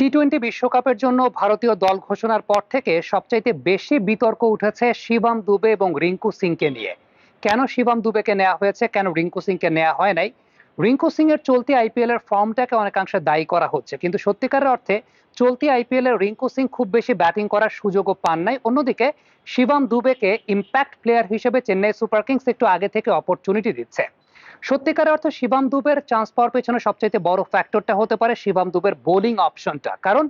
T twenty বিশ্বকাপের জন্য ভারতীয় দল ঘোষণার পর থেকে সবচাইতে বেশি বিতর্ক উঠেছে শিবম দুবে এবং রিঙ্কু সিংকে নিয়ে। কেন শিবম দুবেকে নেওয়া হয়েছে, কেন রিঙ্কু সিংকে নেওয়া হয় নাই? রিঙ্কু সিং এর চলতি আইপিএল এর ফর্মটাকে অনেকাংশে দায়ী করা হচ্ছে, কিন্তু সত্যিকারের অর্থে চলতি আইপিএল এ রিঙ্কু সিং খুব বেশি ব্যাটিং করার সুযোগও পান নাই। অন্যদিকে শিবম দুবেকে ইম্প্যাক্ট প্লেয়ার হিসেবে চেন্নাই সুপার কিংস একটু আগে থেকে অপরচুনিটি দিচ্ছে। সত্যিকার অর্থে শিবম দুবের চান্স পাওয়ার পেছনে সবচাইতে বড় ফ্যাক্টরটা হতে পারে শিবম দুবের বোলিং অপশনটা। কারণ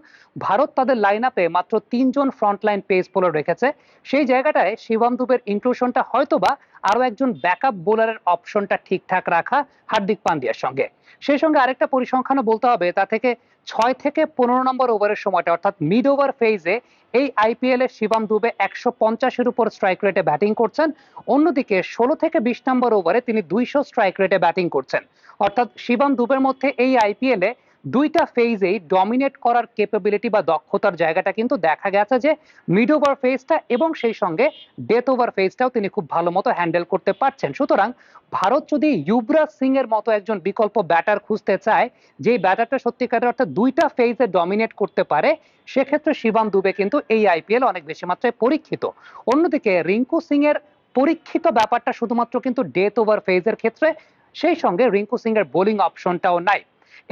ভারত তাদের লাইন আপে মাত্র 3 জন ফ্রন্টলাইন পেস বোলার রেখেছে। সেই জায়গাটায় শিবম দুবের ইনক্লুশনটা হয়তোবা আরো একজন ব্যাকআপ বোলারের অপশনটা ঠিকঠাক রাখা হার্দিক পান্ডিয়ার সঙ্গে। সেই সঙ্গে আরেকটা পরিসংখ্যানও বলতে হবে, তা থেকে 6 থেকে 15 নম্বর ওভারের সময়টা অর্থাৎ মিড ওভার ফেজে এই আইপিএল এ শিবম দুবে 150-এর উপর স্ট্রাইক রেটে ব্যাটিং করছেন। অন্যদিকে 16 থেকে 20 নম্বর ওভারে তিনি 200 স্ট্রাইক রেটে ব্যাটিং করছেন। অর্থাৎ শিবম দুবের মধ্যে এই আইপিএল এ দুইটা ফেজেই ডমিনেট করার ক্যাপাবিলিটি বা দক্ষতার জায়গাটা কিন্তু দেখা গেছে যে মিড ওভার ফেজটা এবং সেই সঙ্গে ডেথ ওভার ফেজটাও তিনি খুব ভালো মতো হ্যান্ডেল করতে পারছেন। সুতরাং ভারত যদি যুবরাজ সিং এর মতো একজন বিকল্প ব্যাটার খুঁজতে চায়, যে ব্যাটারটা সত্যিকারের অর্থে দুইটা ফেজে ডমিনেট করতে পারে, সেক্ষেত্রে শিবম দুবে কিন্তু এই আইপিএল অনেক বেশি মাত্রায় পরীক্ষিত। অন্যদিকে রিঙ্কু সিং এর পরীক্ষিত ব্যাপারটা শুধুমাত্র কিন্তু ডেথ ওভার ফেজের ক্ষেত্রে, সেই সঙ্গে রিঙ্কু সিং এর বোলিং অপশনটাও নাই।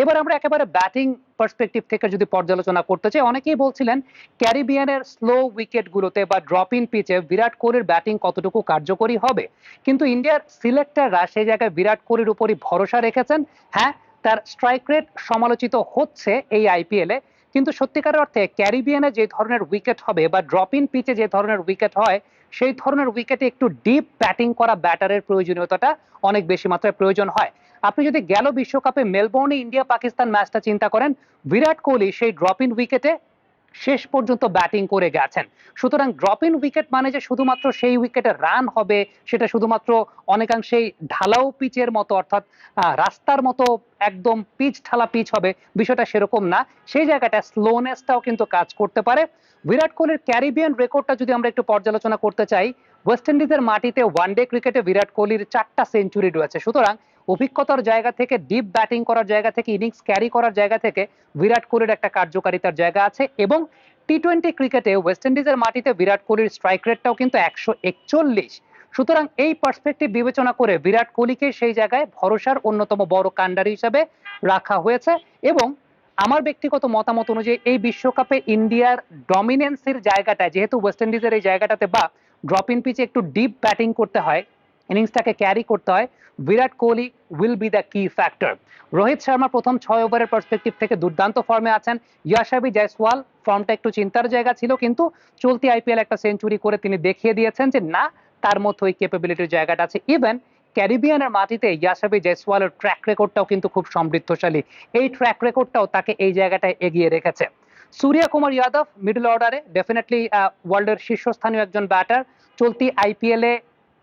এবার আমরা একেবারে ব্যাটিং পার্সপেক্টিভ থেকে যদি পর্যালোচনা করতে চাই, অনেকেই বলছিলেন ক্যারিবিয়ানের স্লো উইকেট গুলোতে বা ড্রপ ইন পিচে বিরাট কোহলির ব্যাটিং কতটুকু কার্যকরী হবে। কিন্তু ইন্ডিয়ার সিলেক্টররা সেই জায়গায় বিরাট কোহলির উপরই ভরসা রেখেছেন। হ্যাঁ, তার স্ট্রাইক রেট সমালোচিত হচ্ছে এই আইপিএল এ, কিন্তু সত্যিকারের অর্থে ক্যারিবিয়ানে যে ধরনের উইকেট হবে বা ড্রপ ইন পিচে যে ধরনের উইকেট হয়, সেই ধরনের উইকেটে একটু ডিপ ব্যাটিং করা ব্যাটারের প্রয়োজনীয়তাটা অনেক বেশি মাত্রায় প্রয়োজন হয়। আপনি যদি গেল বিশ্বকাপে মেলবোর্নে ইন্ডিয়া পাকিস্তান ম্যাচটা চিন্তা করেন, বিরাট কোহলি সেই ড্রপ ইন উইকেটে শেষ পর্যন্ত ব্যাটিং করে গেছেন। সুতরাং ড্রপ ইন উইকেট মানে যে শুধুমাত্র সেই উইকেটে রান হবে, সেটা শুধুমাত্র অনেকাংশেই ঢালাও পিচের মতো, অর্থাৎ রাস্তার মতো একদম পিচ ঢালা পিচ হবে, বিষয়টা সেরকম না। সেই জায়গাটা স্লোনেসটাও কিন্তু কাজ করতে পারে। বিরাট কোহলির ক্যারিবিয়ান রেকর্ডটা যদি আমরা একটু পর্যালোচনা করতে চাই, ওয়েস্ট ইন্ডিজের মাটিতে ওয়ানডে ক্রিকেটে বিরাট কোহলির 4টা সেঞ্চুরি রয়েছে। সুতরাং অভিজ্ঞতার জায়গা থেকে, ডিপ ব্যাটিং করার জায়গা থেকে, ইনিংস ক্যারি করার জায়গা থেকে বিরাট কোহলির একটা কার্যকারিতার জায়গা আছে। এবং টি-20 ক্রিকেটে ওয়েস্ট ইন্ডিজের মাটিতে বিরাট কোহলির স্ট্রাইক রেটটাও কিন্তু 141। সুতরাং এই পার্সপেক্টিভ বিবেচনা করে বিরাট কোহলিকে সেই জায়গায় ভরসার অন্যতম বড় কাণ্ডারি হিসেবে রাখা হয়েছে। এবং আমার ব্যক্তিগত মতামত অনুযায়ী এই বিশ্বকাপে ইন্ডিয়ার ডমিনেন্সের জায়গাটা, যেহেতু ওয়েস্ট ইন্ডিজের এই জায়গাটাতে বা ড্রপ ইন পিচে একটু ডিপ ব্যাটিং করতে হয়, ইনিংসটাকে ক্যারি করতে হয়, Virat Kohli will be the কি ফ্যাক্টর। রোহিত শর্মা প্রথম 6 ওভারের পার্সপেক্টিভ থেকে দুর্দান্ত ফর্মে আছেন। ইয়াশাবি জয়সওয়াল ফর্মটা একটু চিন্তার জায়গা ছিল, কিন্তু চলতি আইপিএল একটা সেঞ্চুরি করে তিনি দেখিয়ে দিয়েছেন যে না, তার মধ্যে ওই ক্যাপাবিলিটির জায়গাটা আছে। ইভেন ক্যারিবিয়ানের মাটিতে ইয়াশাবি জয়সওয়ালের ট্র্যাক রেকর্ডটাও কিন্তু খুব সমৃদ্ধশালী। এই ট্র্যাক রেকর্ডটাও তাকে এই জায়গাটায় এগিয়ে রেখেছে। সূর্য কুমার যাদব মিডল অর্ডারে ডেফিনেটলি ওয়ার্ল্ডের শীর্ষস্থানীয় একজন ব্যাটার। চলতি IPL A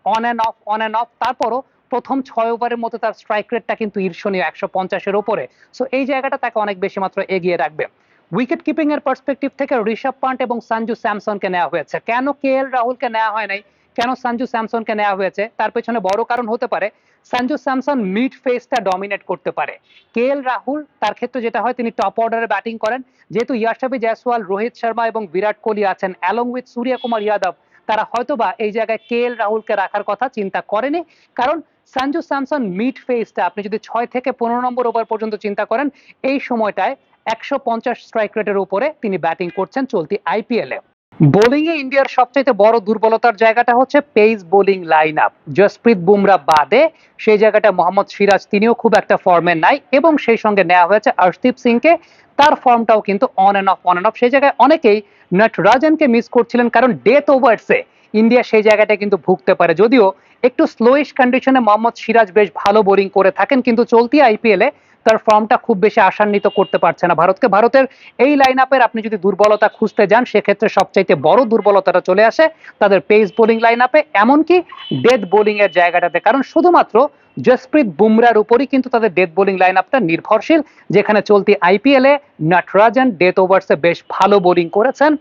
on and of, তারপরও প্রথম 6 ওভারের মতো তার স্ট্রাইক রেটটা কিন্তু ঈর্ষণীয়, 150-এর উপরে। সো এই জায়গাটা তাকে অনেক বেশি মাত্র এগিয়ে রাখবে। উইকেট কিপিং এর পার্সপেক্টিভ থেকে ঋষভ পান্ট এবং সঞ্জু স্যামসনকে নেওয়া হয়েছে। কেন কেএল রাহুলকে নেওয়া হয় নাই, কেন সঞ্জু স্যামসনকে নেওয়া হয়েছে, তার পেছনে বড় কারণ হতে পারে সঞ্জু স্যামসন মিড ফেজটা ডমিনেট করতে পারে। কেএল রাহুল তার ক্ষেত্রে যেটা হয়, তিনি টপ অর্ডারে ব্যাটিং করেন। যেহেতু ইয়াশাবি জয়সওয়াল, রোহিত শর্মা এবং বিরাট কোহলি আছেন অ্যালং উইথ সূর্য কুমার যাদব, তারা হয়তোবা এই জায়গায় কেএল রাহুলকে রাখার কথা চিন্তা করেনি। কারণ সঞ্জু স্যামসন মিড ফেজটা আপনি যদি 6 থেকে 15 নম্বর ওভার পর্যন্ত চিন্তা করেন, এই সময়টায় 150 স্ট্রাইক রেটের উপরে তিনি ব্যাটিং করছেন চলতি আইপিএল এ। বোলিং এ ইন্ডিয়ার সবচেয়ে বড় দুর্বলতার জায়গাটা হচ্ছে pace bowling line up. Jasprit Bumrah বাদে সেই জায়গাটা মোহাম্মদ সিরাজ, তিনিও খুব একটা ফর্মে নাই, এবং সেই সঙ্গে নেওয়া হয়েছে আর্শদীপ সিংকে। তার ফর্মটাও কিন্তু অন অ্যান্ড অফ। সেই জায়গায় অনেকেই নটরাজনকে মিস করছিলেন, কারণ ডেথ ওভার্সে ইন্ডিয়া সেই জায়গাটা কিন্তু ভুগতে পারে। যদিও একটু স্লোইশ কন্ডিশনে মোহাম্মদ সিরাজ বেশ ভালো বোলিং করে থাকেন, কিন্তু চলতি আইপিএল এ তার ফর্মটা খুব বেশি আশান্বিত করতে পারছে না ভারতকে। ভারতের এই লাইন আপের আপনি যদি দুর্বলতা খুঁজতে যান, সেক্ষেত্রে সবচাইতে বড় দুর্বলতাটা চলে আসে তাদের পেস বোলিং লাইন আপে, এমনকি ডেথ বোলিং এর জায়গাটাতে। কারণ শুধুমাত্র জসপ্রীত বুমরার উপরই কিন্তু তাদের ডেথ বোলিং লাইন আপটা নির্ভরশীল, যেখানে চলতি আইপিএল এ নটরাজন ডেথ ওভার্সে বেশ ভালো বোলিং করেছেন।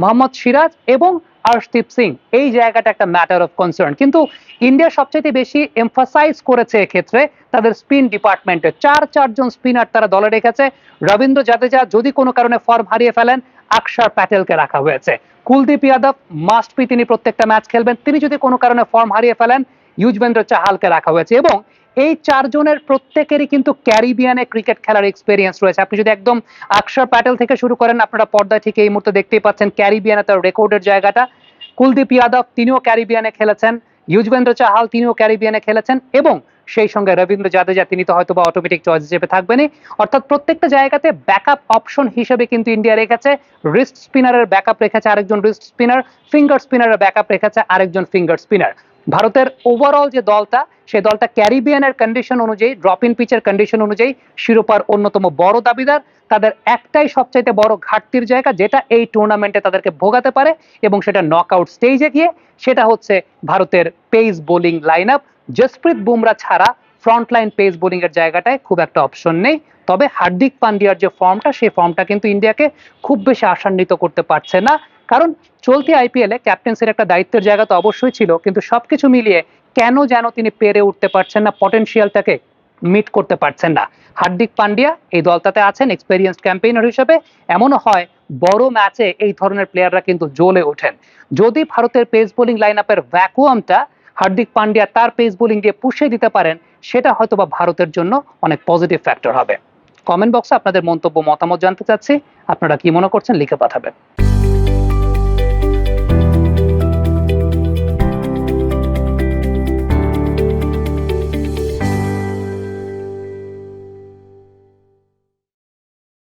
মোহাম্মদ সিরাজ এবং হর্ষদীপ সিং, এই জায়গাটা একটা ম্যাটার অফ কনসার্ন। কিন্তু ইন্ডিয়া সবচেয়ে বেশি এমফাসাইজ করেছে এক্ষেত্রে তাদের স্পিন ডিপার্টমেন্টে। চারজন স্পিনার তারা দলে রেখেছে। রবীন্দ্র জাদেজা যদি কোনো কারণে ফর্ম হারিয়ে ফেলেন, অক্ষর প্যাটেলকে রাখা হয়েছে। কুলদীপ যাদব মাস্ট বি, তিনি প্রত্যেকটা ম্যাচ খেলবেন। তিনি যদি কোনো কারণে ফর্ম হারিয়ে ফেলেন, যুজবেন্দ্র চাহালকে রাখা হয়েছে। এবং এই চারজনের প্রত্যেকেরই কিন্তু ক্যারিবিয়ানে ক্রিকেট খেলার এক্সপেরিয়েন্স রয়েছে। আপনি যদি একদম অক্ষর প্যাটেল থেকে শুরু করেন, আপনারা পর্দায় ঠিক এই মুহূর্তে দেখতেই পাচ্ছেন ক্যারিবিয়ানে তার রেকর্ডের জায়গাটা। কুলদীপ যাদব, তিনিও ক্যারিবিয়ানে খেলেছেন। যুজবেন্দ্র চাহাল, তিনিও ক্যারিবিয়ানে খেলেছেন। এবং সেই সঙ্গে রবীন্দ্র জাদেজা, তিনি তো হয়তো বা অটোমেটিক চয়েস হিসেবে থাকবেনই। অর্থাৎ প্রত্যেকটা জায়গাতে ব্যাকআপ অপশন হিসেবে কিন্তু ইন্ডিয়া রেখেছে। রিস্ট স্পিনারের ব্যাকআপ রেখেছে আরেকজন রিস্ট স্পিনার, ফিঙ্গার স্পিনারের ব্যাকআপ রেখেছে আরেকজন ফিঙ্গার স্পিনার। ভারতের ওভারঅল যে দলটা, সেই দলটা ক্যারিবিয়ানের কন্ডিশন অনুযায়ী, ড্রপ ইন পিচের কন্ডিশন অনুযায়ী শিরোপার অন্যতম বড় দাবিদার। তাদের একটাই সবচাইতে বড় ঘাটতির জায়গা, যেটা এই টুর্নামেন্টে তাদেরকে ভোগাতে পারে এবং সেটা নকআউট স্টেজে গিয়ে, সেটা হচ্ছে ভারতের pace bowling line up. Jasprit Bumrah ছাড়া ফ্রন্টলাইন পেস বোলিং এর জায়গাটায় খুব একটা অপশন নেই। তবে হার্দিক পান্ডিয়ার যে ফর্মটা, সেই ফর্মটা কিন্তু ইন্ডিয়াকে খুব বেশি আশান্বিত করতে পারছে না। কারণ চলতি আইপিএলে ক্যাপ্টেন্সির একটা দায়িত্বের জায়গা তো অবশ্যই ছিল, কিন্তু সবকিছু মিলিয়ে কেন যেন তিনি পেরে উঠতে পারছেন না, পটেনশিয়ালটাকে মিট করতে পারছেন না। হার্দিক পান্ডিয়া এই দলটাতে আছেন এক্সপেরিয়েন্সড ক্যাম্পেইনার হিসেবে। এমনও হয় বড় ম্যাচে এই ধরনের প্লেয়াররা কিন্তু জ্বলে ওঠেন। যদি ভারতের পেস বোলিং লাইন আপের ভ্যাকুয়ামটা হার্দিক পান্ডিয়া তার পেস বোলিং দিয়ে পুষিয়ে দিতে পারেন, সেটা হয়তো বা ভারতের জন্য অনেক পজিটিভ ফ্যাক্টর হবে। কমেন্ট বক্সে আপনাদের মন্তব্য, মতামত জানতে চাচ্ছি। আপনারা কি মনে করছেন, লিখে পাঠাবেন।